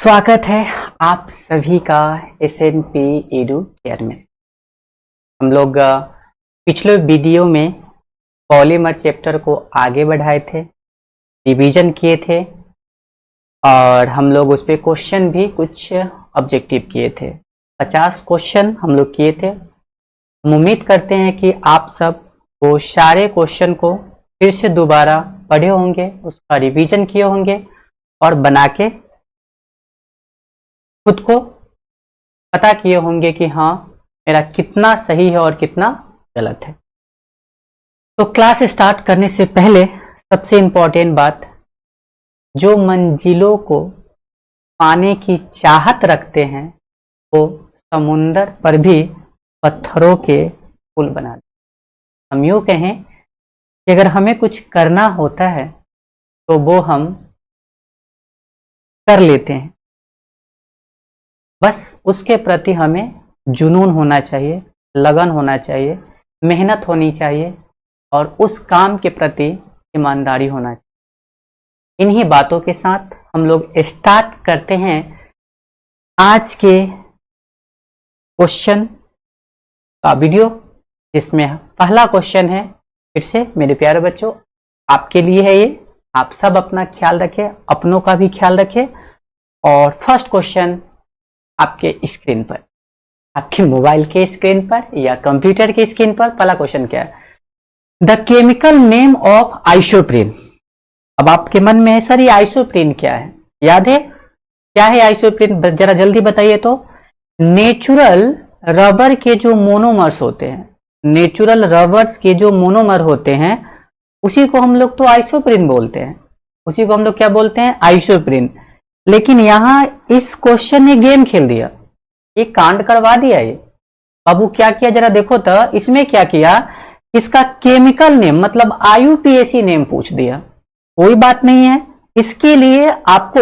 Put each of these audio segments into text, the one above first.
स्वागत है आप सभी का SNP एडू केयर में। हम लोग पिछले वीडियो में पॉलीमर चैप्टर को आगे बढ़ाए थे, रिवीजन किए थे और हम लोग उस पर क्वेश्चन भी कुछ ऑब्जेक्टिव किए थे। 50 क्वेश्चन हम लोग किए थे। हम उम्मीद करते हैं कि आप सब वो सारे क्वेश्चन को फिर से दोबारा पढ़े होंगे, उसका रिवीजन किए होंगे और बना के खुद को पता किए होंगे कि हाँ मेरा कितना सही है और कितना गलत है। तो क्लास स्टार्ट करने से पहले सबसे इम्पोर्टेंट बात, जो मंजिलों को पाने की चाहत रखते हैं वो समुंदर पर भी पत्थरों के पुल बना देते। हम यूँ कहें कि अगर हमें कुछ करना होता है तो वो हम कर लेते हैं, बस उसके प्रति हमें जुनून होना चाहिए, लगन होना चाहिए, मेहनत होनी चाहिए और उस काम के प्रति ईमानदारी होना चाहिए। इन्हीं बातों के साथ हम लोग स्टार्ट करते हैं आज के क्वेश्चन का वीडियो, जिसमें पहला क्वेश्चन है, फिर से मेरे प्यारे बच्चों आपके लिए है ये। आप सब अपना ख्याल रखें, अपनों का भी ख्याल रखें। और फर्स्ट क्वेश्चन आपके स्क्रीन पर, आपके मोबाइल के स्क्रीन पर या कंप्यूटर के स्क्रीन पर पहला क्वेश्चन क्या है? The chemical name of isoprene. अब आपके मन में है सर ये आइसोप्रीन क्या है? याद है क्या है आइसोप्रीन? जरा जल्दी बताइए। तो नेचुरल रबर के जो मोनोमर्स होते हैं, नेचुरल रबर्स के जो मोनोमर होते हैं उसी को हम लोग तो आइसोप्रीन बोलते हैं, उसी को हम लोग क्या बोलते हैं? आइसोप्रीन। लेकिन यहां इस क्वेश्चन ने गेम खेल दिया, एक कांड करवा दिया। ये बाबू क्या किया जरा देखो तो, इसमें क्या किया, इसका केमिकल नेम मतलब IUPAC नेम पूछ दिया। कोई बात नहीं है, इसके लिए आपको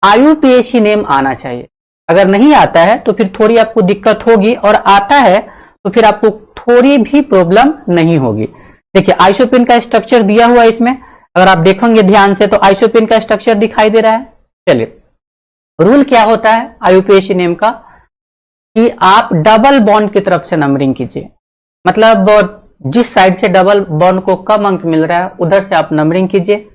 IUPAC नेम आना चाहिए। अगर नहीं आता है तो फिर थोड़ी आपको दिक्कत होगी, और आता है तो फिर आपको थोड़ी भी प्रॉब्लम नहीं होगी। देखिए आइसोप्रीन का स्ट्रक्चर दिया हुआ है इसमें, अगर आप देखेंगे ध्यान से तो आइसोप्रीन का स्ट्रक्चर दिखाई दे रहा है। चलिए रूल क्या होता है IUPAC नेम का, कि आप डबल बॉन्ड की तरफ से नंबरिंग कीजिए। मतलब जिस साइड से डबल बॉन्ड को कम अंक मिल रहा है उधर से आप नंबरिंग कीजिए।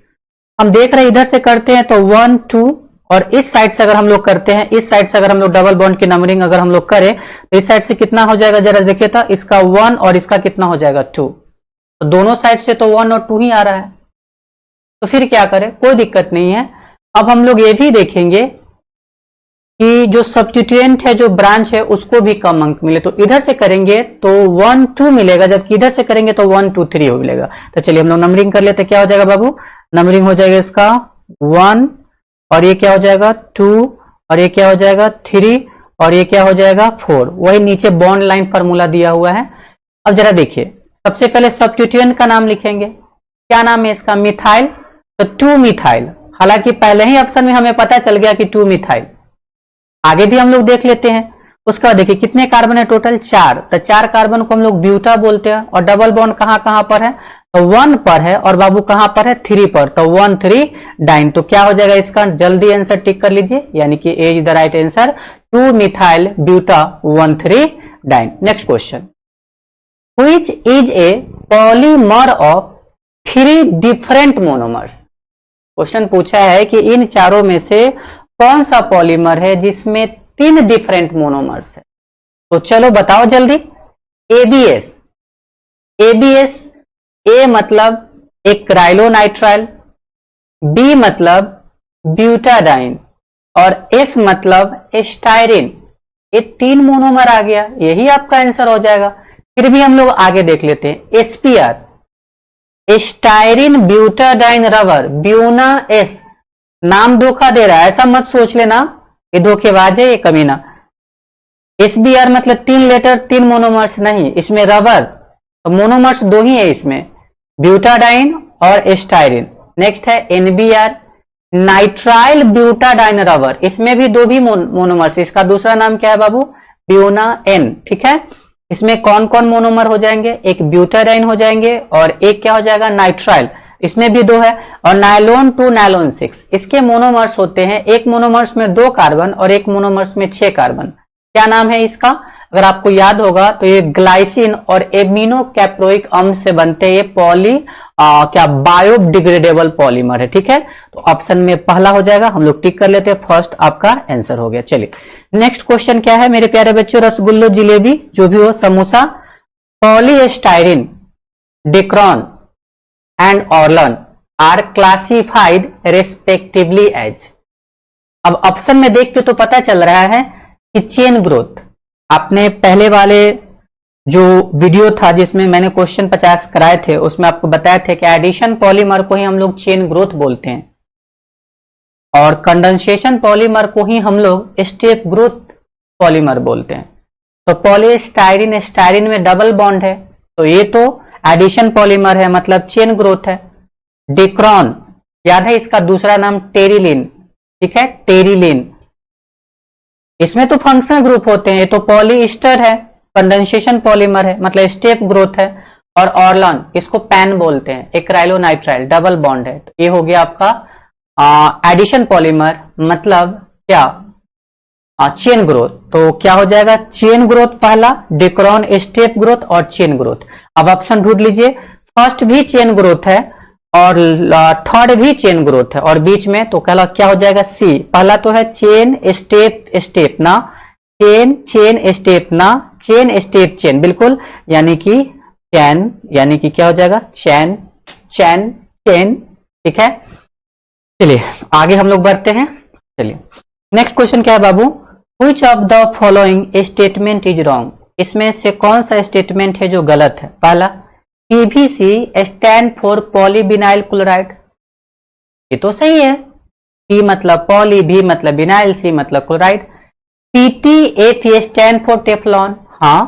हम देख रहे हैं इधर से करते हैं तो 1 2, और इस साइड से अगर हम लोग करते हैं, इस साइड से अगर हम लोग डबल बॉन्ड की नंबरिंग अगर हम लोग करें तो इस साइड से कितना हो जाएगा जरा देखिए तो, इसका 1 और इसका कितना हो जाएगा 2। तो दोनों साइड से तो 1 और 2 ही आ रहा है, तो फिर क्या करें, कोई दिक्कत नहीं है। अब हम लोग ये भी देखेंगे कि जो सब्स्टिट्यूएंट है, जो ब्रांच है, उसको भी कम अंक मिले। तो इधर से करेंगे तो 1 2 मिलेगा, जबकि इधर से करेंगे तो 1 2 3 हो मिलेगा। तो चलिए हम लोग नंबरिंग कर लेते, क्या हो जाएगा बाबू? नंबरिंग हो जाएगा इसका 1, और ये क्या हो जाएगा 2, और ये क्या हो जाएगा 3, और ये क्या हो जाएगा 4। वही नीचे बॉन्ड लाइन फार्मूला दिया हुआ है। अब जरा देखिए, सबसे पहले सब्स्टिट्यूएंट का नाम लिखेंगे। क्या नाम है इसका? मिथाइल। तो 2 मिथाइल, हालांकि पहले ही ऑप्शन में हमें पता चल गया कि 2 मिथाइल, आगे भी हम लोग देख लेते हैं। उसका देखिए कितने कार्बन है टोटल? 4। तो 4 कार्बन को हम लोग ब्यूटा बोलते हैं। और डबल बॉन्ड कहां कहां पर है? तो 1 पर है, और बाबू कहां पर है? 3 पर। तो 1 3 डाइन। तो क्या हो जाएगा इसका? जल्दी आंसर टिक कर लीजिए, यानी कि a is the right answer, 2 methyl buta 1 3 diene. Next question, which is a polymer of 3 different monomers. Question पूछा है कि इन चारों में से कौन सा पॉलीमर है जिसमें 3 डिफरेंट मोनोमर्स है। तो चलो बताओ जल्दी। ABS। ABS, ए मतलब एक क्राइलोनाइट्राइल, बी मतलब ब्यूटाडाइन, और एस मतलब स्टाइरिन। ये 3 मोनोमर आ गया, यही आपका आंसर हो जाएगा। फिर भी हम लोग आगे देख लेते हैं। SPR, styrene butadiene rubber, Buena S. नाम धोखा दे रहा है, ऐसा मत सोच लेना ये धोखेबाज है, ये कमीना। SBR मतलब 3 लेटर 3 मोनोमर्स नहीं, इसमें रबर तो मोनोमर्स 2 ही है इसमें, ब्यूटाडाइन और स्टाइरिन। नेक्स्ट है NBR, नाइट्राइल ब्यूटाडाइन रबर, इसमें भी 2 भी मोनोमर्स। इसका दूसरा नाम क्या है बाबू? Buena N। ठीक है, इसमें कौन कौन मोनोमर हो जाएंगे? एक ब्यूटाडाइन हो जाएंगे और एक क्या हो जाएगा? नाइट्राइल। इसमें भी 2 है। और नायलॉन 2 नायलॉन 6, इसके मोनोमर्स होते हैं, एक मोनोमर्स में 2 कार्बन और एक मोनोमर्स में 6 कार्बन। क्या नाम है इसका? अगर आपको याद होगा तो ये ग्लाइसिन और एमिनो कैप्रोइक अम्ल से बनते हैं। ये क्या बायोडिग्रेडेबल पॉलीमर है। ठीक है, तो ऑप्शन में पहला हो जाएगा, हम लोग टिक कर लेते हैं, फर्स्ट आपका आंसर हो गया। चलिए नेक्स्ट क्वेश्चन क्या है मेरे प्यारे बच्चों? रसगुल्लो, जिलेबी, जो भी हो, samosa, polystyrene, Dacron and Orlon are classified respectively as. अब ऑप्शन में देख के तो पता चल रहा है कि चेन ग्रोथ। आपने पहले वाले जो वीडियो था जिसमें मैंने क्वेश्चन 50 कराए थे, उसमें आपको बताया थे कि एडिशन पॉलीमर को ही हम लोग चेन ग्रोथ बोलते हैं और कंडेंसेशन पॉलीमर को ही हम लोग स्टेप ग्रोथ पॉलीमर बोलते हैं। तो पॉलीस्टाइरिन, स्टाइरिन में डबल बॉन्ड है, तो ये तो एडिशन पॉलीमर है, मतलब चेन ग्रोथ है। डेक्रॉन, याद है इसका दूसरा नाम टेरिलिन। ठीक है, टेरिलिन, इसमें तो फंक्शनल ग्रुप होते हैं। ये तो पॉलीस्टर है, कंडेंसेशन पॉलीमर है, मतलब स्टेप ग्रोथ है। और ऑर्लन, इसको पैन बोलते हैं, एक्राइलोनाइट्राइल, डबल बॉन्ड है। तो ये हो गया आपका एडिशन पॉलीमर, मतलब क्या? Chain growth. तो क्या हो जाएगा? चेन ग्रोथ पहला, डेक्रॉन स्टेप ग्रोथ और चेन ग्रोथ। अब ऑप्शन ढूंढ लीजिए, फर्स्ट भी चेन ग्रोथ है और थर्ड भी चेन ग्रोथ है और बीच में, तो क्या हो जाएगा? सी। पहला तो है चेन स्टेप स्टेप ना, चेन चेन स्टेप ना, चेन स्टेप चेन, बिल्कुल, यानी कि चैन, यानी कि क्या हो जाएगा? चैन चैन चेन। ठीक है, चलिए आगे हम लोग बढ़ते हैं। चलिए नेक्स्ट क्वेश्चन क्या है बाबू? Which of the following statement is wrong? इसमें से कौन सा स्टेटमेंट है जो गलत है? पहला, PVC stand for polyvinyl chloride, ये तो सही है। P मतलब पॉली, V मतलब विनाइल, C मतलब chloride. PTFE stand for Teflon, हाँ,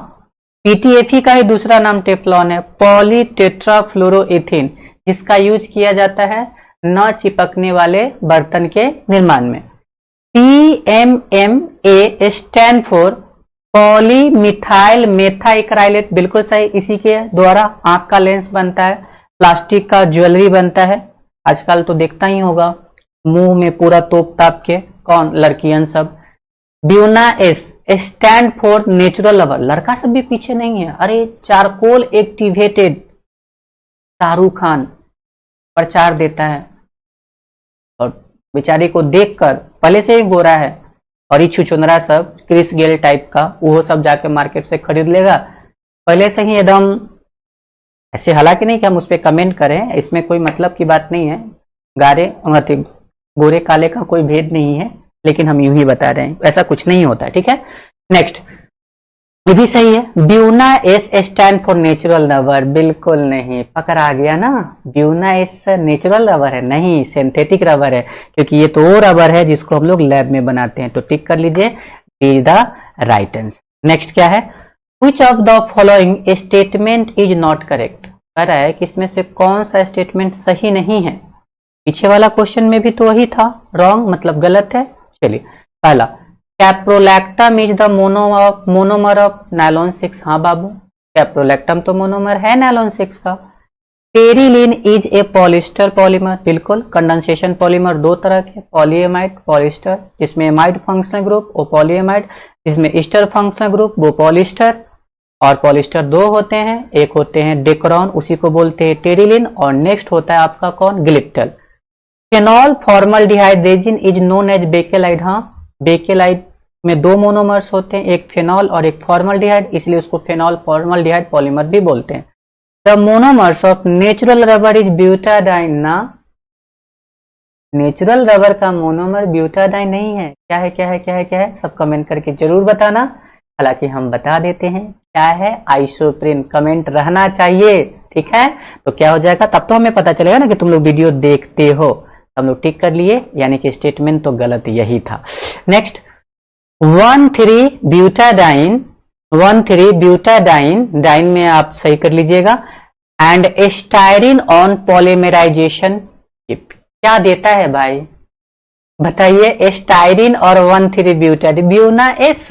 PTFE का ही दूसरा नाम टेफ्लॉन है, पॉली टेट्राफ्लोरोइथेन, जिसका यूज किया जाता है न चिपकने वाले बर्तन के निर्माण में। PMMA स्टैंड फॉर पॉलीमिथाइल मेथाइक्राइलेट, बिल्कुल सही, इसी के द्वारा आंख का लेंस बनता है, प्लास्टिक का ज्वेलरी बनता है। आजकल तो देखता ही होगा, मुंह में पूरा तोप ताप के, कौन? लड़कियां सब। Buena S stand for natural rubber, लड़का सब भी पीछे नहीं है। अरे चारकोल एक्टिवेटेड, शाहरुख खान प्रचार देता है और बेचारे को देखकर, पहले से ही गोरा है और ये छुचुंदरा सब क्रिस गेल टाइप का, वो सब जाके मार्केट से खरीद लेगा, पहले से ही एकदम ऐसे। हालांकि नहीं कि हम उस पर कमेंट करें, इसमें कोई मतलब की बात नहीं है, गोरे काले का कोई भेद नहीं है, लेकिन हम यूं ही बता रहे हैं, ऐसा कुछ नहीं होता है। ठीक है, नेक्स्ट, ये भी सही है। Buna S stand for natural rubber, बिल्कुल नहीं, पकड़ा गया ना। ब्यूना एस नेचुरल रबर है नहीं, सिंथेटिक रबर है, क्योंकि ये तो वो रबर है जिसको हम लोग लैब में बनाते हैं। तो टिक कर लीजिए, be the right answer. Next क्या है? Which of the following statement is not correct? कह रहा है कि इसमें से कौन सा स्टेटमेंट सही नहीं है। पीछे वाला क्वेश्चन में भी तो वही था, रॉन्ग मतलब गलत है। चलिए पहला, caprolactam is the monomer of nylon 6, हाँ बाबू, कैप्रोलैक्टम तो मोनोमर है नायलॉन 6 का। Terylene is a polyester polymer, बिल्कुल, कंडेंसेशन पॉलीमर दो तरह के, पॉलीएमाइड, पॉलिस्टर, जिसमें एमाइड फंक्शनल ग्रुप वो पॉलीएमाइड, जिसमें ईस्टर फंक्शनल ग्रुप वो पॉलिस्टर। और पॉलिस्टर दो होते हैं, एक होते हैं डेक्रॉन, उसी को बोलते हैं टेरिलिन, और नेक्स्ट होता है आपका कौन? Glyptal. Phenol formaldehyde resin is known as bakelite, हाँ, बेकेलाइड में दो मोनोमर्स होते हैं, एक फेनॉल और एक फॉर्मल्डिहाइड, इसलिए उसको फेनॉल फॉर्मल्डिहाइड पॉलीमर भी बोलते हैं। The monomers of natural rubber is butadiene, ना, नेचुरल रबर का मोनोमर ब्यूटाडाइन नहीं है। क्या है, क्या है, क्या है, क्या है? सब कमेंट करके जरूर बताना, हालांकि हम बता देते हैं क्या है, आइसोप्रीन। कमेंट रहना चाहिए, ठीक है? तो क्या हो जाएगा, तब तो हमें पता चलेगा ना कि तुम लोग वीडियो देखते हो। हम लोग टिक कर लिए, यानी कि स्टेटमेंट तो गलत यही था। नेक्स्ट, 1,3 ब्यूटाडाइन, 1,3 ब्यूटाडाइन, डाइन में आप सही कर लीजिएगा, एंड स्टाइरिन ऑन पॉलीमराइजेशन क्या देता है भाई, बताइए? स्टाइरिन और 1,3 ब्यूटाडाइन, ब्यूना एस,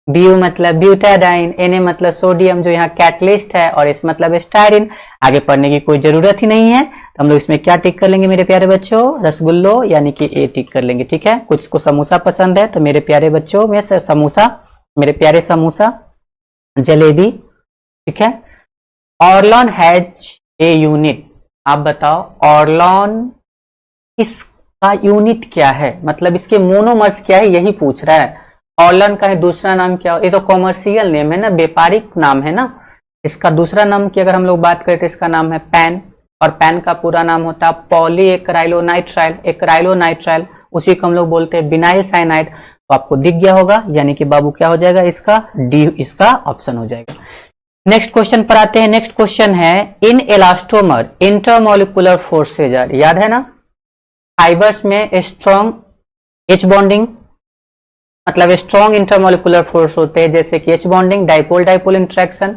ब्यू मतलब ब्यूटाडाइन, Na मतलब सोडियम जो यहाँ कैटलिस्ट है, और इस मतलब स्टायरिन। आगे पढ़ने की कोई जरूरत ही नहीं है, तो हम लोग इसमें क्या टिक कर लेंगे मेरे प्यारे बच्चों, रसगुल्लो यानी कि ए टिक कर लेंगे। ठीक है, कुछ को समोसा पसंद है तो मेरे प्यारे बच्चों में समोसा, मेरे प्यारे समोसा, जलेबी। ठीक है, ऑर्लॉन हैज ए यूनिट। आप बताओ ऑर्लॉन इसका यूनिट क्या है, मतलब इसके मोनोमर्स क्या है, यही पूछ रहा है। ऑर्लन का है दूसरा नाम क्या, ये तो कॉमर्शियल नेम है ना, व्यापारिक नाम है ना। इसका दूसरा नाम की अगर हम लोग बात करें तो इसका नाम है पैन, और पैन का पूरा नाम होता है पॉली एक्राइलोनाइट्राइल, एक्राइलोनाइट्राइल, उसी को हम लोग बोलते हैं बिनाइल साइनाइड। तो आपको दिख गया होगा, यानी कि बाबू क्या हो जाएगा इसका, डी इसका ऑप्शन हो जाएगा। नेक्स्ट क्वेश्चन पर आते हैं। नेक्स्ट क्वेश्चन है इन एलास्टोमर इंटरमोलिकुलर फोर्सेज आर, याद है ना, फाइबर्स में स्ट्रॉन्ग एच बॉन्डिंग मतलब स्ट्रॉन्ग इंटरमोलिकुलर फोर्स होते हैं, जैसे कि H bonding, dipole dipole interaction.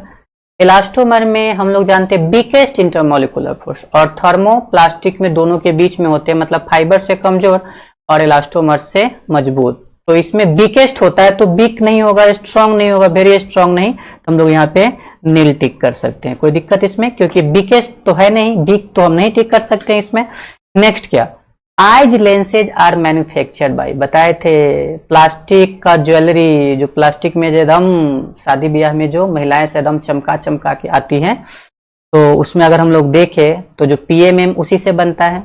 Elastomer में हम लोग जानते हैं वीकेस्ट इंटरमोलिकुलर फोर्स, और थर्मोप्लास्टिक में दोनों के बीच में होते हैं, मतलब फाइबर से कमजोर और इलास्टोमर से मजबूत। तो इसमें वीकेस्ट होता है, तो वीक नहीं होगा, स्ट्रांग नहीं होगा, वेरी स्ट्रांग नहीं, तो हम लोग यहाँ पे नील टिक कर सकते हैं, कोई दिक्कत इसमें, क्योंकि वीकेस्ट तो है नहीं, वीक तो हम नहीं टिक कर सकते हैं इसमें। नेक्स्ट क्या, eyes lenses are manufactured by, बताए थे प्लास्टिक का ज्वेलरी, जो प्लास्टिक में एकदम शादी ब्याह में जो महिलाएं से एकदम चमका चमका के आती हैं, तो उसमें अगर हम लोग देखें तो जो पीएमएम उसी से बनता है।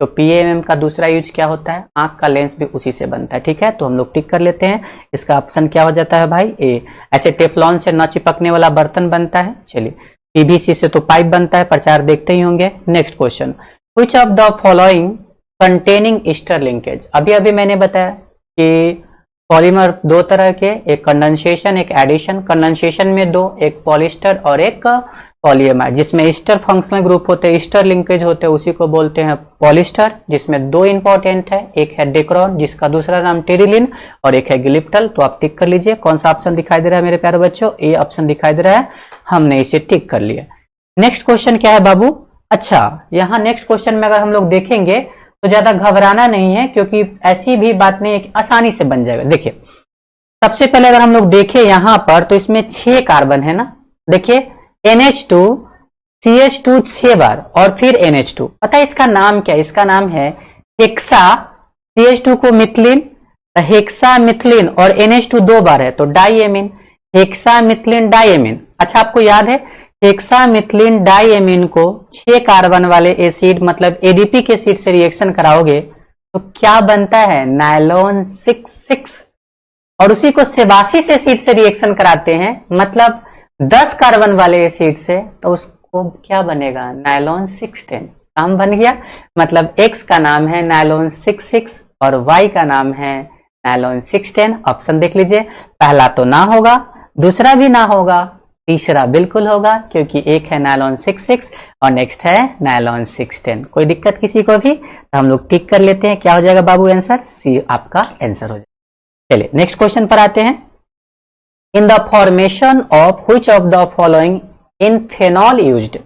तो पीएमएम का दूसरा यूज क्या होता है, आंख का लेंस भी उसी से बनता है। ठीक है, तो हम लोग टिक कर लेते हैं, इसका ऑप्शन क्या हो जाता है भाई, ए। ऐसे टेफलॉन से न चिपकने वाला बर्तन बनता है, चलिए पीवीसी से तो पाइप बनता है, प्रचार देखते ही होंगे। Next question, which of the following containing Easter linkage, अभी अभी मैंने बताया कि पॉलीमर दो तरह के, एक कंडेंसेशन एक एडिशन। कंडेंसेशन में दो, एक पॉलिस्टर और एक पॉलीएमाइड, जिसमें ईस्टर फंक्शनल ग्रुप होते हैं, ईस्टर लिंकेज होते हैं, उसी को बोलते हैं पॉलिस्टर, जिसमें दो इंपॉर्टेंट है, एक है डेक्रोन जिसका दूसरा नाम टेरिलिन, और एक है गिलिप्टल। तो आप टिक कर लीजिए, कौन सा ऑप्शन दिखाई दे रहा है मेरे प्यारे बच्चों, ए ऑप्शन दिखाई दे रहा है, हमने इसे टिक कर लिया। नेक्स्ट क्वेश्चन क्या है बाबू, अच्छा यहाँ नेक्स्ट क्वेश्चन में अगर हम लोग देखेंगे तो ज्यादा घबराना नहीं है, क्योंकि ऐसी भी बात नहीं है कि आसानी से बन जाएगा। देखिए सबसे पहले अगर हम लोग देखें यहां पर, तो इसमें 6 कार्बन है ना, देखिए NH2 CH2 6 बार और फिर NH2, पता है इसका नाम क्या है, इसका नाम है हेक्सा, CH2 को मिथिलिन, हेक्सा मिथिलिन, और NH2 2 बार है तो डाइएमिन, हेक्सा मिथिलिन डाइएमिन। अच्छा आपको याद है हेक्सा मिथिलिन डाइएमिन को 6 कार्बन वाले एसिड मतलब एडीपी के एसिड से रिएक्शन कराओगे तो क्या बनता है, नायलॉन 6,6, और उसी को सेबासिस एसिड से रिएक्शन कराते हैं मतलब 10 कार्बन वाले एसिड से, तो उसको क्या बनेगा, नायलॉन 6,10। काम बन गया, मतलब X का नाम है नायलॉन 6,6 और Y का नाम है नायलॉन 6,10। ऑप्शन देख लीजिए, पहला तो ना होगा, दूसरा भी ना होगा, तीसरा बिल्कुल होगा, क्योंकि एक है नायलॉन 6,6 और नेक्स्ट है नायलॉन 6,10। कोई दिक्कत किसी को भी, तो हम लोग टिक कर लेते हैं, क्या हो जाएगा बाबू आंसर, सी आपका आंसर हो जाएगा। चलिए नेक्स्ट क्वेश्चन पर आते हैं। In the formation of which of the following in phenol used,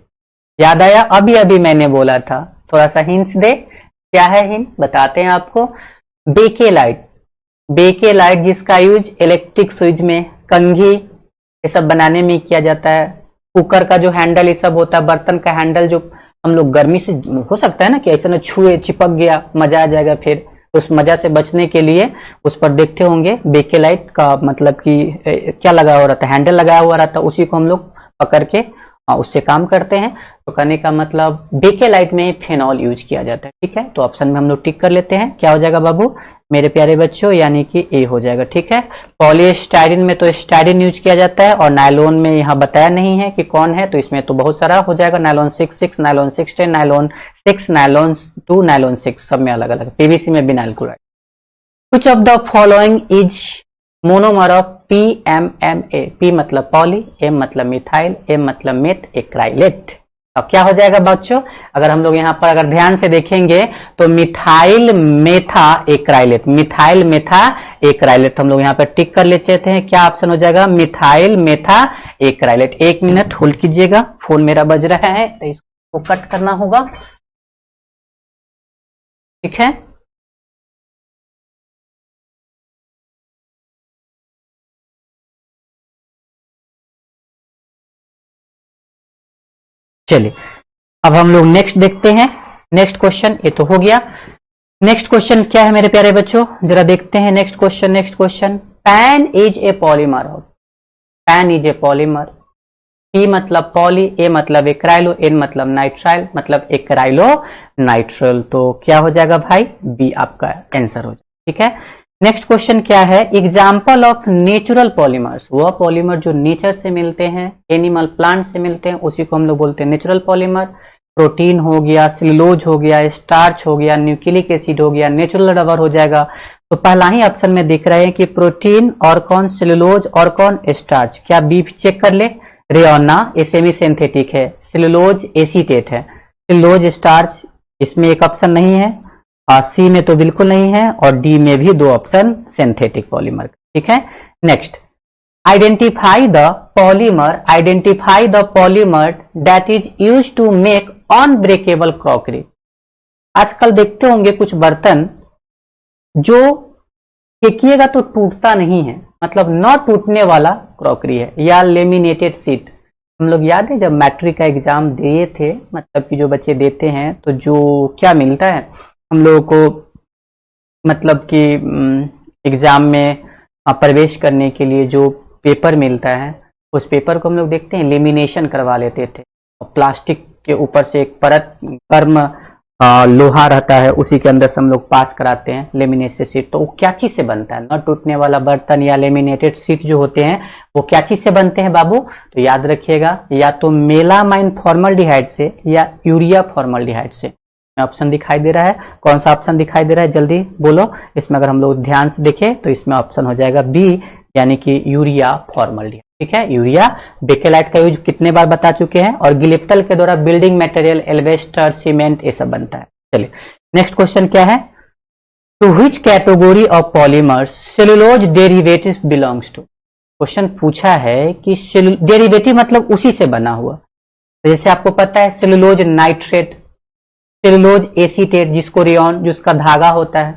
याद आया अभी अभी मैंने बोला था, थोड़ा सा हिंट्स दे, क्या है हिंट बताते हैं आपको, बेकेलाइट, बेकेलाइट जिसका यूज इलेक्ट्रिक स्विच में, कंघी ये सब बनाने में किया जाता है, कुकर का जो हैंडल ये सब होता है, बर्तन का हैंडल जो हम लोग गर्मी से हो सकता है ना कि ऐसा ना छुए चिपक गया मजा आ जाएगा, फिर उस मजा से बचने के लिए उस पर देखते होंगे बेकेलाइट का मतलब कि क्या लगा हुआ रहता है, हैंडल लगाया हुआ रहता है, उसी को हम लोग पकड़ के उससे काम करते हैं। तो कहने का मतलब बेकेलाइट में फेनॉल यूज किया जाता है। ठीक है, तो ऑप्शन में हम लोग टिक कर लेते हैं, क्या हो जाएगा बाबू मेरे प्यारे बच्चों, यानी कि ए हो जाएगा। ठीक है, पॉलीस्टाइरिन में तो स्टाइरिन यूज किया जाता है, और नायलॉन में यहाँ बताया नहीं है कि कौन है, तो इसमें तो बहुत सारा हो जाएगा, nylon 6,6, nylon 6,10, nylon 6, nylon 2, nylon 6, सब में अलग अलग, पीवीसी में vinyl chloride. Which of the following is monomer of PMMA, P मतलब पॉली, M मतलब मिथाइल, M मतलब मेथ एक्राइलेट। अब क्या हो जाएगा बच्चों, अगर हम लोग यहाँ पर अगर ध्यान से देखेंगे तो मिथाइल मेथा एक्राइलेट, मिथाइल मेथा एक्राइलेट, हम लोग यहाँ पर टिक कर लेते हैं, क्या ऑप्शन हो जाएगा, मिथाइल मेथा एक्राइलेट। 1 मिनट होल्ड कीजिएगा, फोन मेरा बज रहा है तो इसको कट करना होगा। ठीक है, चलिए अब हम लोग नेक्स्ट देखते हैं। नेक्स्ट क्वेश्चन ये तो हो गया। नेक्स्ट क्वेश्चन क्या है मेरे प्यारे बच्चों, जरा देखते हैं next question. Next question, pan is a polymer. Pan is a polymer. P मतलब पॉली, A मतलब एक्राइलो, N मतलब नाइट्राइल, मतलब एक्राइलो नाइट्रल। तो क्या हो जाएगा भाई, B आपका आंसर हो जाएगा। ठीक है, नेक्स्ट क्वेश्चन क्या है, एग्जाम्पल ऑफ नेचुरल पॉलीमर्स। वह पॉलीमर जो नेचर से मिलते हैं, एनिमल प्लांट से मिलते हैं, उसी को हम लोग बोलते हैं नेचुरल पॉलीमर। प्रोटीन हो गया, सेलुलोज हो गया, स्टार्च हो गया, न्यूक्लिक एसिड हो गया, नेचुरल रबर हो जाएगा। तो पहला ही ऑप्शन में दिख रहे हैं कि प्रोटीन और कौन सेलुलोज और कौन स्टार्च। क्या बी चेक कर ले, रेयोना ये सेमी सिंथेटिक है, सेलुलोज एसीटेट है, सेलुलोज स्टार्च इसमें एक ऑप्शन नहीं है, सी में तो बिल्कुल नहीं है, और डी में भी दो ऑप्शन सिंथेटिक पॉलीमर। ठीक है, next, identify the polymer, identify the polymer that is used to make unbreakable crockery. आजकल देखते होंगे कुछ बर्तन जो फेंकिएगा तो टूटता नहीं है, मतलब न टूटने वाला क्रॉकरी है, या लेमिनेटेड शीट। हम लोग याद है जब मैट्रिक का एग्जाम दिए थे, मतलब कि जो बच्चे देते हैं तो जो क्या मिलता है हम लोगों को, मतलब कि एग्जाम में प्रवेश करने के लिए जो पेपर मिलता है, उस पेपर को हम लोग देखते हैं लेमिनेशन करवा लेते थे। प्लास्टिक के ऊपर से एक परत गर्म लोहा रहता है, उसी के अंदर से हम लोग पास कराते हैं लेमिनेटेड शीट। तो वो क्या चीज से बनता है, न टूटने वाला बर्तन या लेमिनेटेड शीट जो होते हैं वो क्या चीज से बनते हैं बाबू, तो याद रखिएगा, या तो मेलामाइन फॉर्मल्डिहाइड से या यूरिया फॉर्मल्डिहाइड से। ऑप्शन दिखाई दे रहा है, कौन सा ऑप्शन दिखाई दे रहा है, जल्दी बोलो। इसमें अगर हम लोग ध्यान से देखें तो इसमें ऑप्शन हो जाएगा बी, यानी कि यूरिया फॉर्मल्डिहाइड। ठीक है, यूरिया बेकेलाइट का यूज कितने बार बता चुके हैं, और गिलिप्टल के द्वारा बिल्डिंग मटेरियल, एल्वेस्टर, सीमेंट ये सब बनता है। चलिए नेक्स्ट क्वेश्चन क्या है, to which category of polymers cellulose derivative belongs to. Question पूछा है कि डेरिवेटिव मतलब उसी से बना हुआ, तो जैसे आपको पता है सेलुलोज नाइट्रेट, सेलुलोज एसीटेट जिसको रेयॉन जिसका धागा होता है,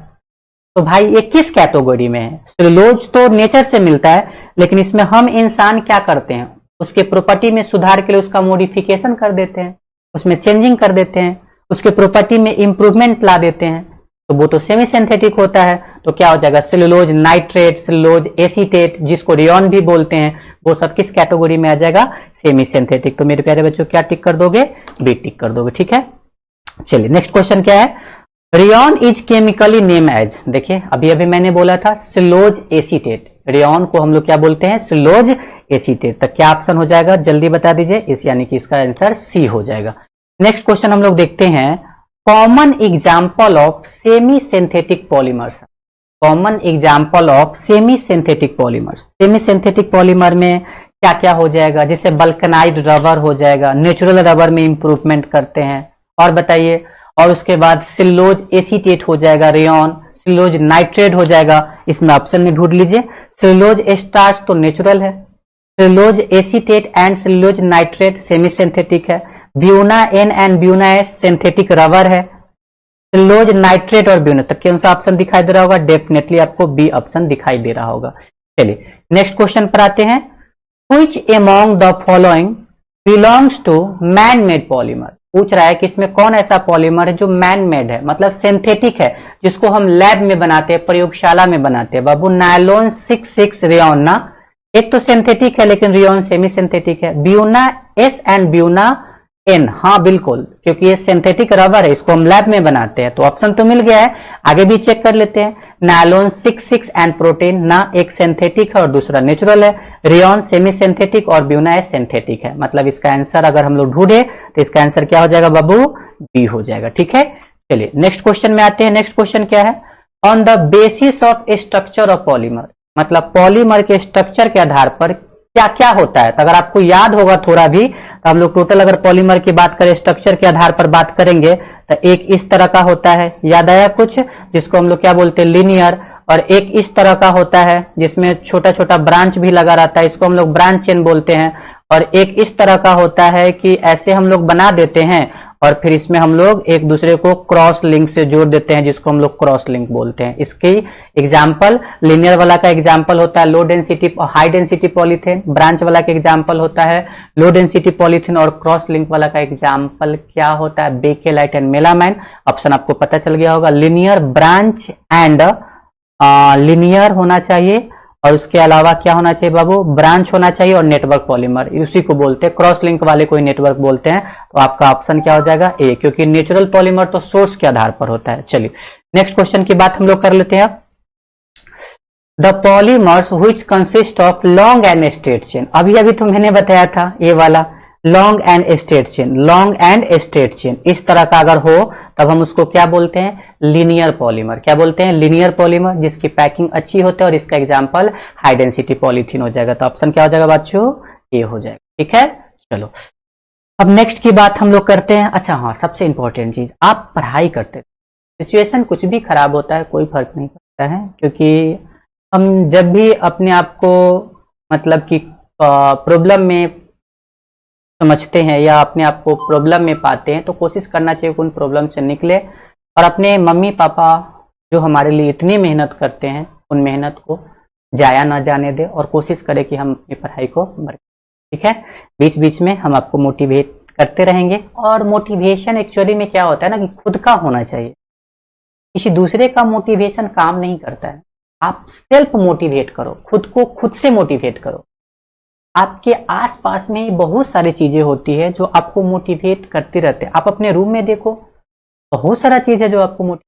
तो भाई ये किस कैटेगरी में है। सेलुलोज तो नेचर से मिलता है, लेकिन इसमें हम इंसान क्या करते हैं, उसके प्रॉपर्टी में सुधार के लिए उसका मॉडिफिकेशन कर देते हैं, उसमें चेंजिंग कर देते हैं, उसके प्रॉपर्टी में इंप्रूवमेंट ला देते हैं, तो वो तो सेमी सिंथेटिक होता है। तो क्या हो जाएगा, सेलुलोज नाइट्रेट, सेलुलोज एसीटेट जिसको रेयॉन भी बोलते हैं, वो सब किस कैटेगरी में आ जाएगा, सेमी सिंथेटिक। तो मेरे प्यारे बच्चों क्या टिक कर दोगे, बी टिक कर दोगे। ठीक है, चलिए नेक्स्ट क्वेश्चन क्या है, rayon is chemically name as. देखिए अभी अभी मैंने बोला था सेलुलोज एसीटेट, रेयॉन को हम लोग क्या बोलते हैं, सेलुलोज एसीटेट। तो क्या ऑप्शन हो जाएगा, जल्दी बता दीजिए, इस यानी कि इसका आंसर सी हो जाएगा। नेक्स्ट क्वेश्चन हम लोग देखते हैं, common example of semi synthetic polymers. Common example of semi synthetic polymers. Semi synthetic polymer में क्या क्या हो जाएगा, जैसे बल्कनाइड रबर हो जाएगा, नेचुरल रबर में इंप्रूवमेंट करते हैं, और बताइए, और उसके बाद सेलुलोज एसीटेट हो जाएगा रेयॉन, सेलुलोज नाइट्रेट हो जाएगा, इसमें ऑप्शन में ढूंढ लीजिए। सेलुलोज स्टार्च तो नेचुरल है, cellulose acetate and cellulose nitrate semi synthetic है, buna N and buna S synthetic rubber है, सेलुलोज नाइट्रेट और ब्यूना, तक कौन सा ऑप्शन दिखाई दे रहा होगा, डेफिनेटली आपको बी ऑप्शन दिखाई दे रहा होगा। चलिए नेक्स्ट क्वेश्चन पर आते हैं, which among the following belongs to man made polymer. पूछ रहा है कि इसमें कौन ऐसा पॉलीमर है जो मैन मेड है, मतलब सिंथेटिक है, जिसको हम लैब में बनाते हैं, प्रयोगशाला में बनाते हैं। बाबू नायलॉन 66 रेयॉन ना, एक तो सिंथेटिक है लेकिन रेयॉन सेमी सिंथेटिक है। Buna S and buna N, हाँ बिल्कुल, क्योंकि ये सिंथेटिक रबर है, इसको हम लैब में बनाते हैं, तो ऑप्शन तो मिल गया है। आगे भी चेक कर लेते हैं, नायलॉन 66 एंड प्रोटीन ना, एक सिंथेटिक है और दूसरा नेचुरल है, रेयॉन सेमी सिंथेटिक और ब्यूना एस सिंथेटिक है। मतलब इसका आंसर अगर हम लोग ढूंढे तो इसका आंसर क्या हो जाएगा बाबू, बी हो जाएगा। ठीक है, चलिए नेक्स्ट क्वेश्चन में आते हैं। नेक्स्ट क्वेश्चन क्या है, on the basis of structure of polymer, मतलब पॉलीमर के स्ट्रक्चर के आधार पर क्या क्या होता है। तो अगर आपको याद होगा थोड़ा भी, तो हम लोग टोटल अगर पॉलीमर की बात करें, स्ट्रक्चर के आधार पर बात करेंगे, तो एक इस तरह का होता है, याद आया कुछ, जिसको हम लोग क्या बोलते हैं, लीनियर, और एक इस तरह का होता है जिसमें छोटा छोटा ब्रांच भी लगा रहता है, इसको हम लोग ब्रांच चेन बोलते हैं, और एक इस तरह का होता है कि ऐसे हम लोग बना देते हैं और फिर इसमें हम लोग एक दूसरे को क्रॉस लिंक से जोड़ देते हैं, जिसको हम लोग क्रॉस लिंक बोलते हैं। इसकी एग्जाम्पल लिनियर वाला का एग्जाम्पल होता है low density high density polythene, branch वाला का एग्जाम्पल होता है लो डेंसिटी पॉलीथीन, और क्रॉस लिंक वाला का एग्जाम्पल क्या होता है, बेकेलाइट एंड मेलामाइन। ऑप्शन आपको पता चल गया होगा, लिनियर ब्रांच एंड लिनियर होना चाहिए, और उसके अलावा क्या होना चाहिए बाबू, ब्रांच होना चाहिए और नेटवर्क पॉलीमर, उसी को बोलते हैं क्रॉस लिंक वाले को नेटवर्क बोलते हैं। तो आपका ऑप्शन क्या हो जाएगा ए, क्योंकि नेचुरल पॉलीमर तो सोर्स के आधार पर होता है। चलिए नेक्स्ट क्वेश्चन की बात हम लोग कर लेते हैं। The polymers which consist of long and straight chain, अभी तो मैंने बताया था ये वाला long and straight chain, long and straight chain इस तरह का अगर हो तब हम उसको क्या बोलते हैं, लीनियर पॉलीमर। क्या बोलते हैं, लीनियर पॉलीमर, जिसकी पैकिंग अच्छी होती है, और इसका एग्जांपल हाई डेंसिटी पॉलीथीन हो जाएगा। तो ऑप्शन क्या हो जाएगा बच्चों, ए हो जाएगा। ठीक है, चलो अब नेक्स्ट की बात हम लोग करते हैं। अच्छा हाँ, सबसे इंपॉर्टेंट चीज, आप पढ़ाई करते सिचुएशन कुछ भी खराब होता है कोई फर्क नहीं पड़ता है, क्योंकि हम जब भी अपने आप को मतलब कि प्रॉब्लम में समझते हैं या अपने आप को प्रॉब्लम में पाते हैं, तो कोशिश करना चाहिए कि उन प्रॉब्लम से निकले, और अपने मम्मी पापा जो हमारे लिए इतनी मेहनत करते हैं उन मेहनत को जाया ना जाने दे, और कोशिश करें कि हम अपनी पढ़ाई को बढ़ाएं। ठीक है, बीच बीच में हम आपको मोटिवेट करते रहेंगे, और मोटिवेशन एक्चुअली में क्या होता है ना कि खुद का होना चाहिए, किसी दूसरे का मोटिवेशन काम नहीं करता है। आप सेल्फ मोटिवेट करो, खुद को खुद से मोटिवेट करो। आपके आसपास में बहुत सारी चीजें होती है जो आपको मोटिवेट करती रहते हैं। आप अपने रूम में देखो, बहुत सारा चीज है जो आपको मोटिवेट,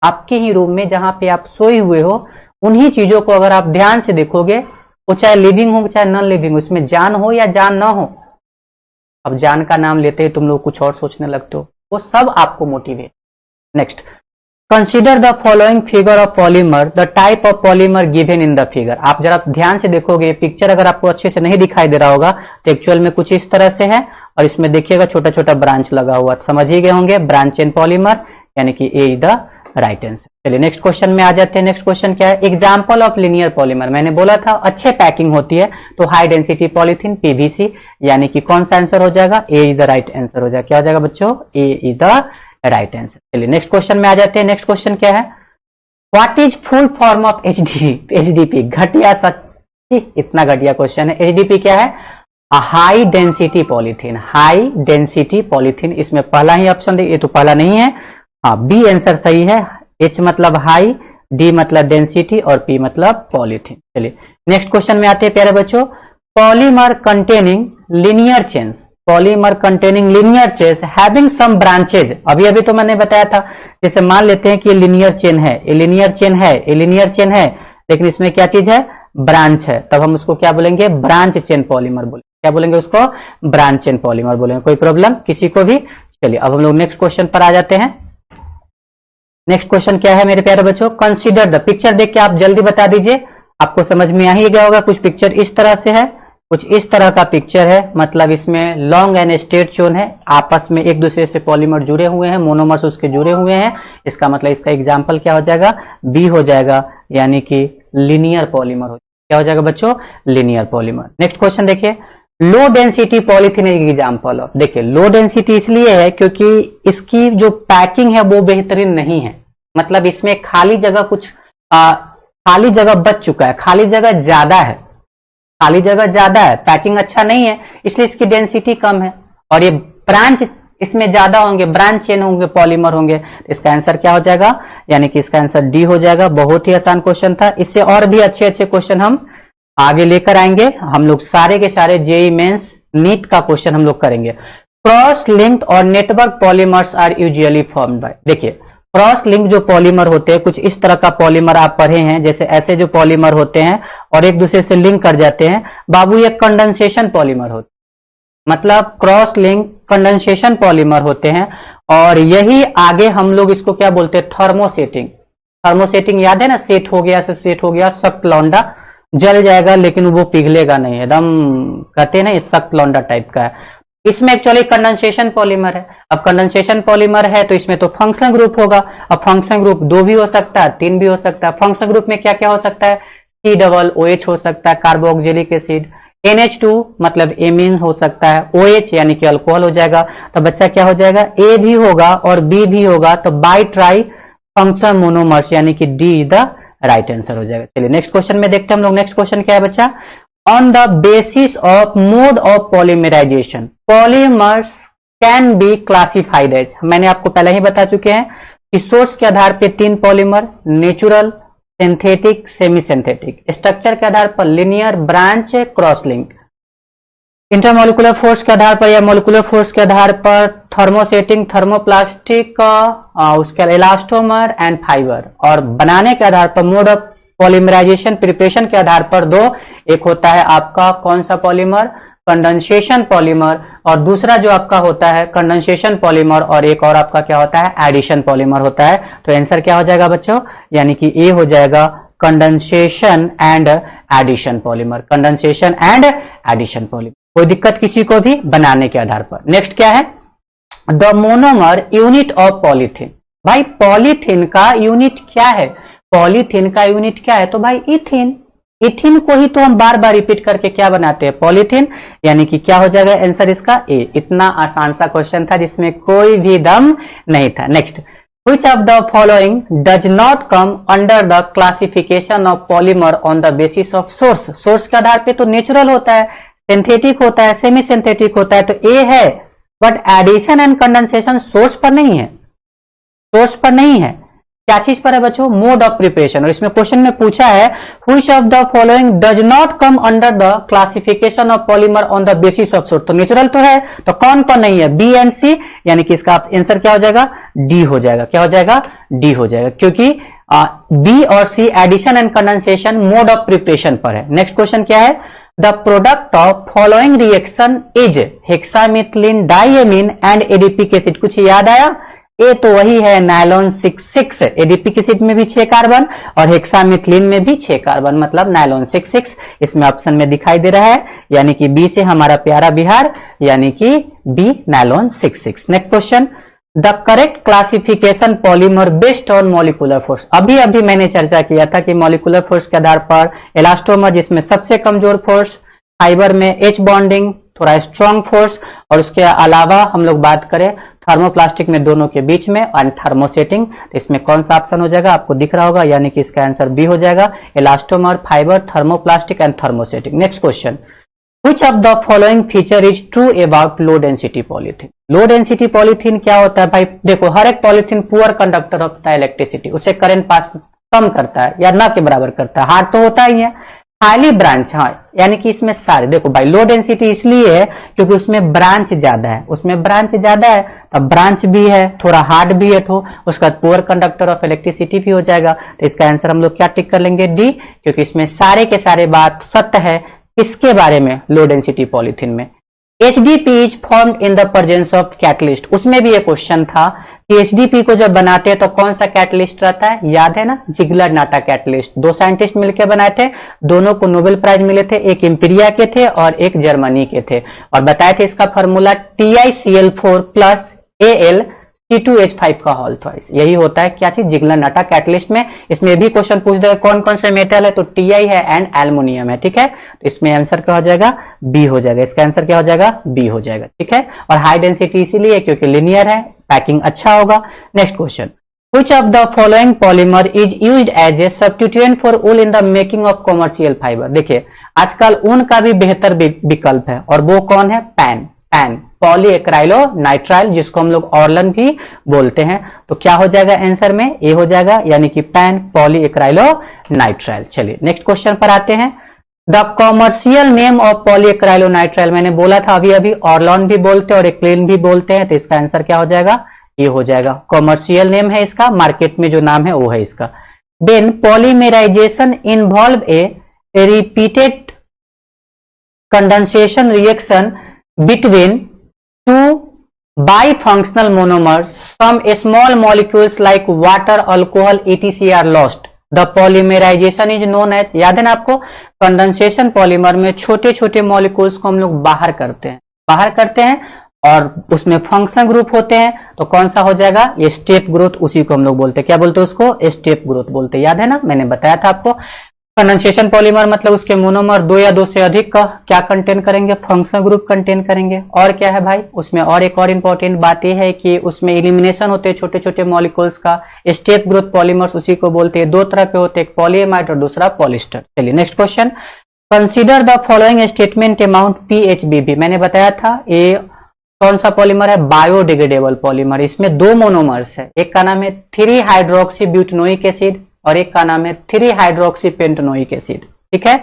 आपके ही रूम में जहां पे आप सोए हुए हो, उन्हीं चीजों को अगर आप ध्यान से देखोगे, वो चाहे लिविंग हो चाहे नॉन लिविंग, उसमें जान हो या जान ना हो, अब जान का नाम लेते ही तुम लोग कुछ और सोचने लगते हो, वो सब आपको motivate. Next, consider the following figure of polymer, the type of polymer given in the figure. आप जरा ध्यान से देखोगे, पिक्चर अगर आपको अच्छे से नहीं दिखाई दे रहा होगा तो एक्चुअल में कुछ इस तरह से है, और इसमें देखिएगा छोटा छोटा ब्रांच लगा हुआ, समझ ही गए होंगे, ब्रांच चेन पॉलीमर, यानी कि a is the right answer. चलिए नेक्स्ट क्वेश्चन में आ जाते हैं। नेक्स्ट क्वेश्चन क्या है, एग्जाम्पल ऑफ लिनियर पॉलीमर। मैंने बोला था अच्छे पैकिंग होती है तो हाई डेंसिटी पॉलीथीन पीवीसी, यानी कि कौन सा आंसर हो जाएगा, ए इज द राइट आंसर हो जाएगा। क्या हो जाएगा बच्चों, ए इज द राइट आंसर। चलिए नेक्स्ट क्वेश्चन में आ जाते हैं। नेक्स्ट क्वेश्चन क्या है, what is full form of HDP. घटिया, सच्ची इतना घटिया क्वेश्चन है। एचडीपी क्या है, high density polythene, high density polythene. इसमें पहला ही ऑप्शन, ये तो पहला नहीं है, हाँ बी आंसर सही है। एच मतलब हाई, डी मतलब डेंसिटी, और पी मतलब पॉलीथीन। चलिए नेक्स्ट क्वेश्चन में आते हैं प्यारे बच्चों, polymer containing linear chains, polymer containing linear chains having some branches. अभी तो मैंने बताया था, जैसे मान लेते हैं कि ये लिनियर चेन है, ये लिनियर चेन है, ये लिनियर चेन है, लेकिन इसमें क्या चीज है, ब्रांच है, तब हम उसको क्या बोलेंगे, ब्रांच चेन पॉलीमर बोलेंगे। क्या बोलेंगे उसको, ब्रांच चेन पॉलीमर बोलेंगे। कोई प्रॉब्लम किसी को भी। चलिए अब हम लोग नेक्स्ट क्वेश्चन पर आ जाते हैं। नेक्स्ट क्वेश्चन क्या है मेरे प्यारे बच्चों, कंसीडर द, पिक्चर देख के आप जल्दी बता दीजिए, आपको समझ में आ ही गया होगा। कुछ पिक्चर इस तरह से है, कुछ इस तरह का पिक्चर है, मतलब इसमें लॉन्ग एंड स्ट्रेट चेन है, आपस में एक दूसरे से पॉलीमर जुड़े हुए हैं, मोनोमर्स उसके जुड़े हुए हैं, इसका मतलब इसका एग्जाम्पल क्या हो जाएगा, बी हो जाएगा, यानी कि लिनियर पॉलीमर हो। क्या हो जाएगा बच्चों, लिनियर पॉलीमर। नेक्स्ट क्वेश्चन देखिए, low density polythene example of. देखिए लो डेंसिटी इसलिए है क्योंकि इसकी जो पैकिंग है वो बेहतरीन नहीं है, मतलब इसमें खाली जगह कुछ खाली जगह बच चुका है, खाली जगह ज्यादा है, खाली जगह ज्यादा है, पैकिंग अच्छा नहीं है, इसलिए इसकी डेंसिटी कम है, और ये ब्रांच इसमें ज्यादा होंगे, ब्रांच चेन होंगे, पॉलीमर होंगे। इसका आंसर क्या हो जाएगा, यानी कि इसका आंसर डी हो जाएगा। बहुत ही आसान क्वेश्चन था, इससे और भी अच्छे अच्छे क्वेश्चन हम आगे लेकर आएंगे। हम लोग सारे के सारे जेईई मेंस नीट का क्वेश्चन हम लोग करेंगे। क्रॉस लिंक्ड और network polymers are usually formed by, देखिए क्रॉस लिंक जो पॉलीमर होते हैं, कुछ इस तरह का पॉलीमर आप पढ़े हैं, जैसे ऐसे जो पॉलीमर होते हैं और एक दूसरे से लिंक कर जाते हैं बाबू, ये कंडेंसेशन पॉलीमर होते हैं, मतलब क्रॉस लिंक कंडेंसेशन पॉलीमर होते हैं। और यही आगे हम लोग इसको क्या बोलते हैं, थर्मोसेटिंग। थर्मोसेटिंग याद है ना, सेट हो गया से सेट हो गया, सख्त लौंडा जल जाएगा लेकिन वो पिघलेगा नहीं, एकदम कहते हैं ना, ये सख्त लौंडा टाइप का है। इसमें एक्चुअली कंडेंसेशन पॉलीमर है। अब कंडेंसेशन पॉलीमर है तो इसमें तो फंक्शनल ग्रुप होगा। अब फंक्शनल ग्रुप 2 भी हो सकता है, 3 भी हो सकता है। फंक्शनल ग्रुप में क्या क्या हो सकता है, C डबल OH हो सकता है, कार्बोक्सिलिक एसिड, NH2 मतलब एमीन हो सकता है, OH यानी कि अल्कोहल हो जाएगा। तो बच्चा क्या हो जाएगा, A भी होगा और B भी होगा, तो बाई ट्राई फंक्शन मोनोमर्स यानी कि D is the right answer हो जाएगा। चलिए नेक्स्ट क्वेश्चन में देखते हैं हम लोग। नेक्स्ट क्वेश्चन क्या है बच्चा, on the basis of mode of polymerisation polymers can be classified as. मैंने आपको पहले ही बता चुके हैं कि सोर्स के आधार पे 3 polymer, natural, synthetic, semi synthetic, structure के आधार पर linear, branch, cross link, intermolecular force के आधार पर या मोलिकुलर फोर्स के आधार पर थर्मोसेटिंग, थर्मोप्लास्टिक, उसके इलास्टोमर एंड फाइबर, और बनाने के आधार पर मोड ऑफ पॉलीमराइजेशन प्रिपरेशन के आधार पर 2, एक होता है आपका कौन सा पॉलीमर, कंडेंसेशन पॉलीमर, और दूसरा जो आपका होता है कंडेंसेशन पॉलीमर, और एक और आपका क्या होता है, एडिशन पॉलीमर होता है। तो आंसर क्या हो जाएगा बच्चों, यानी कि ए हो जाएगा condensation and addition polymer, condensation and addition polymer. कोई दिक्कत किसी को भी बनाने के आधार पर। नेक्स्ट क्या है, the monomer unit of polythene. भाई पॉलीथीन का यूनिट क्या है, पॉलीथीन का यूनिट क्या है, तो भाई इथिन। इथिन को ही तो हम बार बार रिपीट करके क्या बनाते हैं, पॉलीथीन, यानी कि क्या हो जाएगा आंसर इसका ए। इतना आसान सा क्वेश्चन था जिसमें कोई भी दम नहीं था। Next, which of the following does not come under the classification of polymer on the basis of source। Source के आधार पे तो नेचुरल होता है, सिंथेटिक होता है, सेमी सिंथेटिक होता है, तो ए है। But addition and condensation source पर नहीं है, सोर्स पर नहीं है। क्या चीज पर है बच्चों, मोड ऑफ प्रिपरेशन। और इसमें क्वेश्चन में पूछा है which of the following does not come under the classification of polymer on the basis of source। तो नेचुरल तो है, तो कौन कौन नहीं है, बी एंड सी, यानी कि इसका आंसर क्या हो जाएगा, डी हो जाएगा। क्या हो जाएगा, डी हो जाएगा, क्योंकि बी और C addition and condensation mode of preparation पर है। नेक्स्ट क्वेश्चन क्या है, the product of following reaction is hexamethylene diamine and adipic acid. कुछ याद आया, ए तो वही है नायलॉन 66, एडीपिक एसिड में भी 6 कार्बन और हेक्सामिथिलीन में भी 6 कार्बन, मतलब नायलॉन 66 इसमें ऑप्शन में दिखाई दे रहा है, यानी कि बी से हमारा प्यारा बिहार, यानी कि B nylon 66। Next question, the correct classification polymer based on molecular force. अभी अभी मैंने चर्चा किया था कि मॉलिकुलर फोर्स के आधार पर इलास्टोमर जिसमें सबसे कमजोर फोर्स, फाइबर में एच बॉन्डिंग थोड़ा स्ट्रॉन्ग फोर्स, और उसके अलावा हम लोग बात करें थर्मोप्लास्टिक में दोनों के बीच में, और थर्मोसेटिंग, तो इसमें कौन सा ऑप्शन हो जाएगा, आपको दिख रहा होगा, यानी कि इसका आंसर बी हो जाएगा, elastomer, fibre, thermoplastic and thermosetting. Next question, which of the following feature is true about low density polythene। Low density polythene क्या होता है भाई, देखो हर एक polythene poor conductor of the electricity, उसे करंट पास कम करता है या ना के बराबर करता है, हार्ड तो होता ही है। हाईली ब्रांच, हाँ, यानी कि इसमें सारे, देखो भाई लो डेंसिटी इसलिए है क्योंकि उसमें ब्रांच ज्यादा है, उसमें ब्रांच ज्यादा है, अब ब्रांच भी है, थोड़ा हार्ड भी है, तो उसका पुअर कंडक्टर ऑफ इलेक्ट्रिसिटी भी हो जाएगा। तो इसका आंसर हम लोग क्या टिक कर लेंगे, डी, क्योंकि इसमें सारे के सारे बात सत्य है। किसके बारे में, लो डेंसिटी पॉलीथीन में। HDP is formed in the presence of catalyst, उसमें भी एक क्वेश्चन था कि HDP को जब बनाते हैं तो कौन सा कैटलिस्ट रहता है, याद है ना, जिगलर नाटा कैटलिस्ट। 2 साइंटिस्ट मिलकर बनाए थे, दोनों को नोबेल प्राइज मिले थे, एक इंपीरिया के थे और एक जर्मनी के थे, और बताए थे इसका formula TiCl4 plus Al C2H5 का होल ट्वाइस, यही होता है क्या चीज, जिगलर नाटा कैटलिस्ट में। इसमें भी क्वेश्चन पूछ देगा कौन कौन से मेटल है, तो Ti है एंड एल्युमिनियम है, ठीक है। तो इसमें आंसर क्या हो जाएगा, बी हो जाएगा, इसका आंसर क्या हो जाएगा, बी हो जाएगा, ठीक है। और हाई डेंसिटी इसीलिए क्योंकि लिनियर है, पैकिंग अच्छा होगा। Next question, which of the following polymer is used as a substituent for wool in the making of commercial fiber। देखिए आजकल ऊन का भी बेहतर विकल्प है, और वो कौन है, पैन, पॉलीएक्राइलोनाइट्राइल, जिसको हम लोग ऑर्लन भी बोलते हैं। तो क्या हो जाएगा आंसर में, ए हो जाएगा, यानी कि पैन पॉलीएक्राइलोनाइट्राइल। चलिए नेक्स्ट क्वेश्चन पर आते हैं, द कॉमर्शियल नेम ऑफ पॉलीएक्राइलोनाइट्राइल, मैंने बोला था अभी अभी ऑर्लॉन भी बोलते हैं और एक्लेन भी बोलते हैं, तो इसका आंसर क्या हो जाएगा, ये हो जाएगा, कॉमर्शियल नेम है इसका, मार्केट में जो नाम है वो है इसका। Then polymerisation involve a repeated condensation reaction between 2 bifunctional monomers, some small molecules like water, alcohol, etc. are lost। The polymerization is known as, याद है ना आपको, कंडेंसेशन पॉलीमर में छोटे छोटे मॉलिक्यूल्स को हम लोग बाहर करते हैं और उसमें फंक्शन ग्रुप होते हैं, तो कौन सा हो जाएगा, ये स्टेप ग्रोथ, उसी को हम लोग बोलते हैं, क्या बोलते हैं उसको, स्टेप ग्रोथ बोलते हैं, याद है ना, मैंने बताया था आपको। कंडेंसेशन पॉलीमर मतलब उसके मोनोमर 2 या 2 से अधिक का क्या कंटेन करेंगे, फंक्शनल ग्रुप कंटेन करेंगे। और क्या है भाई, उसमें और एक और इंपॉर्टेंट बात यह है कि उसमें एलिमिनेशन होते हैं छोटे छोटे मॉलिक्यूल्स का। स्टेप ग्रोथ पॉलीमर्स उसी को बोलते हैं। 2 तरह के होते हैं, एक पॉलीएमाइड और दूसरा पॉलिस्टर। चलिए next question, consider the following statement amount PHBV. मैंने बताया था ये कौन सा पॉलीमर है, बायोडिग्रेडेबल पॉलीमर। इसमें 2 मोनोमर्स है, एक का नाम है 3 हाइड्रोक्सी ब्यूटनोइक एसिड और एक का नाम है 3 हाइड्रोक्सी पेंटेनोइक एसिड। ठीक है,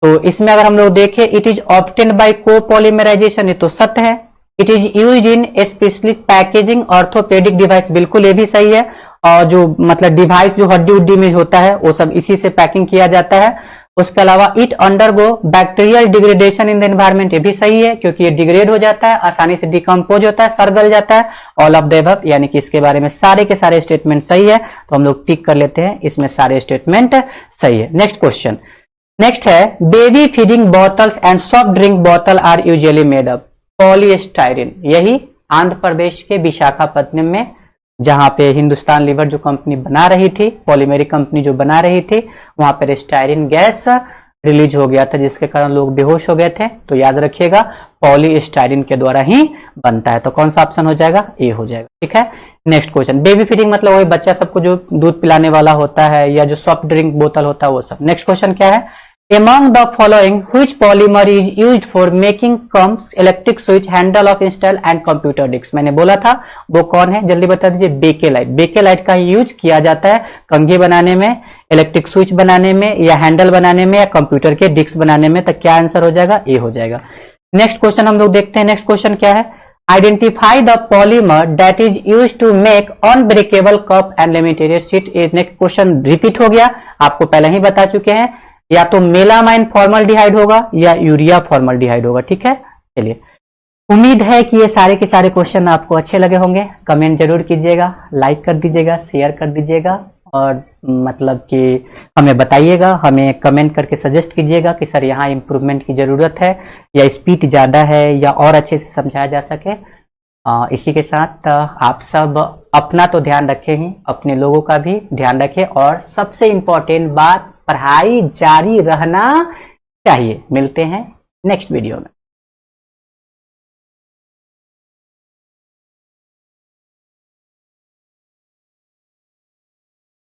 तो इसमें अगर हम लोग देखें, इट इज ऑब्टेन्ड बाय कोपॉलीमराइजेशन, ये तो सत्य है। It is used in specially packaging orthopaedic device, बिल्कुल ये भी सही है। और जो मतलब डिवाइस जो हड्डी उड्डी में होता है वो सब इसी से पैकिंग किया जाता है। उसके अलावा it undergo bacterial degradation in the environment, ये भी सही है क्योंकि ये डिग्रेड हो जाता है, आसानी से डिकम्पोज होता है, सड़ गल जाता है। ऑल ऑफ द अबव, यानी कि इसके बारे में सारे के सारे स्टेटमेंट सही है, तो हम लोग टिक कर लेते हैं, इसमें सारे स्टेटमेंट सही है। नेक्स्ट क्वेश्चन, नेक्स्ट है baby feeding bottles and soft drink bottle are usually made up polystyrene. यही आंध्र प्रदेश के विशाखापट्टनम में, जहां पे हिंदुस्तान लीवर जो कंपनी बना रही थी, पॉलीमेरिक कंपनी जो बना रही थी, वहां पर स्टाइरिन गैस रिलीज हो गया था जिसके कारण लोग बेहोश हो गए थे। तो याद रखिएगा पॉलीस्टाइरिन के द्वारा ही बनता है। तो कौन सा ऑप्शन हो जाएगा, ए हो जाएगा। ठीक है, नेक्स्ट क्वेश्चन, बेबी फीडिंग मतलब वही बच्चा सबको जो दूध पिलाने वाला होता है या जो सॉफ्ट ड्रिंक बोतल होता है वो सब। नेक्स्ट क्वेश्चन क्या है, Among the following, which polymer is used for making combs, electric switch, handle of install and computer disk? मैंने बोला था वो कौन है, जल्दी बता दीजिए। बेकेलाइट। बेकेलाइट का यूज किया जाता है कंघी बनाने में, इलेक्ट्रिक स्विच बनाने में, या हैंडल बनाने में, या कंप्यूटर के डिस्क बनाने में। तो क्या आंसर हो जाएगा, ए हो जाएगा। नेक्स्ट क्वेश्चन हम लोग देखते हैं। नेक्स्ट क्वेश्चन क्या है, identify the polymer that is use to make unbreakable cup and limited sheet. Next question repeat हो गया, आपको पहले ही बता चुके हैं, या तो मेलामाइन फॉर्मल्डिहाइड होगा या यूरिया फॉर्मल्डिहाइड होगा। ठीक है, चलिए उम्मीद है कि ये सारे के सारे क्वेश्चन आपको अच्छे लगे होंगे। कमेंट जरूर कीजिएगा, लाइक कर दीजिएगा, शेयर कर दीजिएगा, और मतलब कि हमें बताइएगा, हमें कमेंट करके सजेस्ट कीजिएगा कि सर यहाँ इम्प्रूवमेंट की जरूरत है, या स्पीड ज्यादा है, या और अच्छे से समझाया जा सके। इसी के साथ आप सब अपना तो ध्यान रखें ही, अपने लोगों का भी ध्यान रखें, और सबसे इंपॉर्टेंट बात, पढ़ाई जारी रहना चाहिए। मिलते हैं नेक्स्ट वीडियो में।